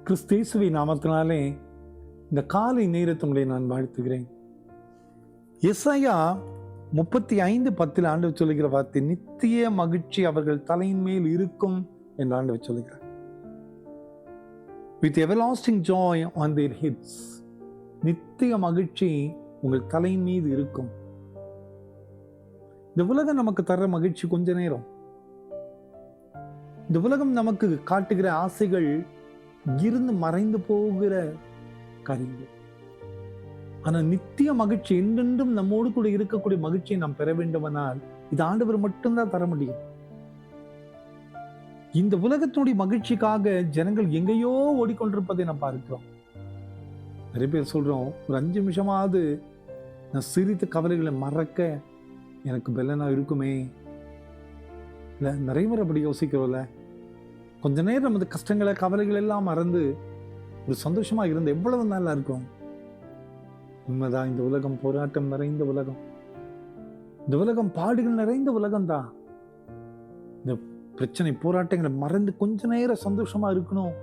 கிறிஸ்தேசுவை நாமத்தினாலே இந்த காலை நேரத்தை நான் வாழ்த்துகிறேன். எசாயா 35:10 ஆண்டவர் சொல்லுகிற வார்த்தை, நித்திய மகிழ்ச்சி அவர்கள் தலையின் மேல் இருக்கும் என்று ஆண்டவர் சொல்லுகிறார். With everlasting joy on their heads. நித்திய மகிழ்ச்சி உங்கள் தலையின் மீது இருக்கும். இந்த உலகம் நமக்கு தர்ற மகிழ்ச்சி கொஞ்ச நேரம். இந்த உலகம் நமக்கு காட்டுகிற ஆசைகள் இருந்து மறைந்து போகிற காரியங்கள். ஆனா நித்திய மகிழ்ச்சி, என்றென்றும் நம்மோடு கூட இருக்கக்கூடிய மகிழ்ச்சியை நாம் பெற வேண்டுமானால் இது ஆண்டவர் மட்டும்தான் தர முடியும். இந்த உலகத்தினுடைய மகிழ்ச்சிக்காக ஜனங்கள் எங்கேயோ ஓடிக்கொண்டிருப்பதை நாம் பார்க்கிறோம். நிறைய பேர் சொல்றோம், ஒரு 5 நிமிஷமாவது நான் சிரித்த கவலைகளை மறக்க எனக்கு பெலனா இருக்குமே. இல்ல நிறைய முறை அப்படி யோசிக்கிறோம்ல, கொஞ்ச நேரம் நமது கஷ்டங்களை கவலைகள் எல்லாம் மறந்து ஒரு சந்தோஷமா இருந்து எவ்வளவு நல்லா இருக்கும். உண்மைதான், இந்த உலகம் போராட்டம் நிறைந்த உலகம், இந்த உலகம் பாடுகள் நிறைந்த உலகம் தான். இந்த பிரச்சனை போராட்டங்களை மறந்து கொஞ்ச நேரம் சந்தோஷமா இருக்கணும்.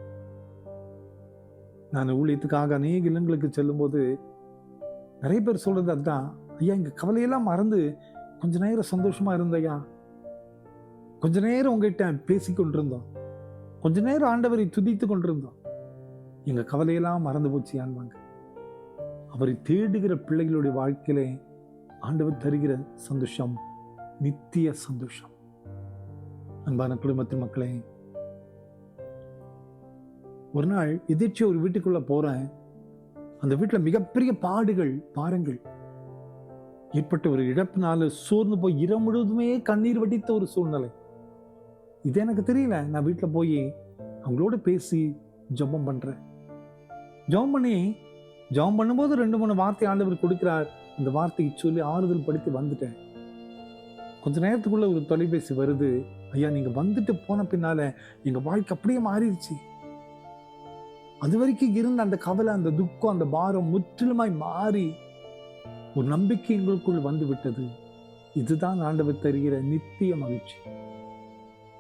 நான் ஊழியத்துக்காக அநேக இல்லங்களுக்கு செல்லும் போது நிறைய பேர் சொல்றது அதுதான், ஐயா இங்க கவலையெல்லாம் மறந்து கொஞ்ச நேரம் சந்தோஷமா இருந்தையா, கொஞ்ச நேரம் உங்ககிட்ட பேசி கொண்டிருந்தோம், கொஞ்ச நேரம் ஆண்டவரை துதித்து கொண்டிருந்தோம், எங்க கவலையெல்லாம் மறந்து போச்சு ஆன்வாங்க. அவரை தேடுகிற பிள்ளைகளுடைய வாழ்க்கையிலே ஆண்டவர் தருகிற சந்தோஷம் நித்திய சந்தோஷம். அன்பான குடும்பத்தின் மக்களே, ஒரு நாள் எதிர்ச்சி ஒரு வீட்டுக்குள்ள போறேன். அந்த வீட்டுல மிகப்பெரிய பாருங்கள் ஏற்பட்ட ஒரு இழப்பினால சோர்ந்து போய் இரவு முழுவதுமே கண்ணீர் வடித்த ஒரு சூழ்நிலை. இது எனக்கு தெரியல. நான் வீட்டுல போய் அவங்களோட பேசி ஜெபம் பண்றேன். ஜெபம் பண்ணும்போது 2-3 வார்த்தை ஆண்டவர் கொடுக்கிறார். அந்த வார்த்தையை சொல்லி ஆறுதல் படுத்தி வந்துட்டேன். கொஞ்ச நேரத்துக்குள்ள ஒரு தொலைபேசி வருது, ஐயா நீங்க வந்துட்டு போன பின்னால எங்க வாழ்க்கை அப்படியே மாறிடுச்சு. அது வரைக்கும் இருந்த அந்த கவலை, அந்த துக்கம், அந்த பாரம் முற்றிலுமாய் மாறி ஒரு நம்பிக்கை எங்களுக்குள் வந்து விட்டது. இதுதான் ஆண்டவர் தருகிற நித்திய மகிழ்ச்சி.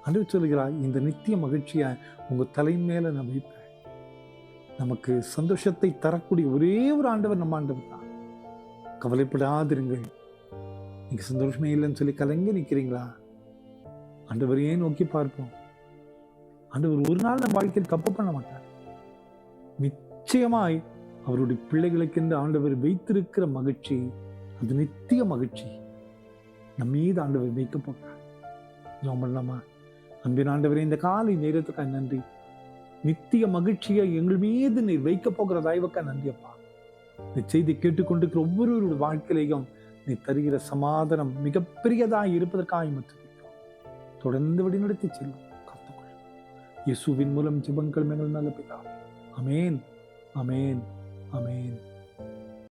ஆண்டவர் சொல்கிறார், இந்த நித்திய மகிழ்ச்சியை உங்க தலையின் மேல நான் வைப்பேன். நமக்கு சந்தோஷத்தை தரக்கூடிய ஒரே ஒரு ஆண்டவர் நம்ம ஆண்டவர் தான். கவலைப்படாதிருங்கள். நீங்க சந்தோஷமே இல்லைன்னு சொல்லி கலங்கி நிற்கிறீங்களா? ஆண்டவரையே நோக்கி பார்ப்போம். ஆண்டவர் ஒரு நாள் நம்ம வாழ்க்கையில் தப்பு பண்ண மாட்டார். நிச்சயமாய் அவருடைய பிள்ளைகளுக்கு என்று ஆண்டவர் வைத்திருக்கிற மகிழ்ச்சி, அது நித்திய மகிழ்ச்சி நம்ம மீது ஆண்டவர் வைக்க போகிறார். ஜெபம் பண்ணலாமா? அன்பின் ஆண்டவரே, இந்த காலை நேரத்துக்காக நன்றி. நித்திய மகிழ்ச்சியை எங்கள் மீது நீர் வைக்க போகிற தயவுக்காக நன்றி அப்பா. இந்த செய்தி கேட்டுக்கொண்டிருக்கிற ஒவ்வொருவருடைய வாழ்க்கையிலையும் நீ தருகிற சமாதானம் மிகப்பெரியதாக இருப்பதற்காக மட்டும் தொடர்ந்து வழிநடத்தி செல்லும். காத்துக்கொள்ளும். இயேசுவின் மூலம் ஜெபங்கள் மேல் நல்ல பிதாவே. ஆமென், ஆமென், ஆமென்.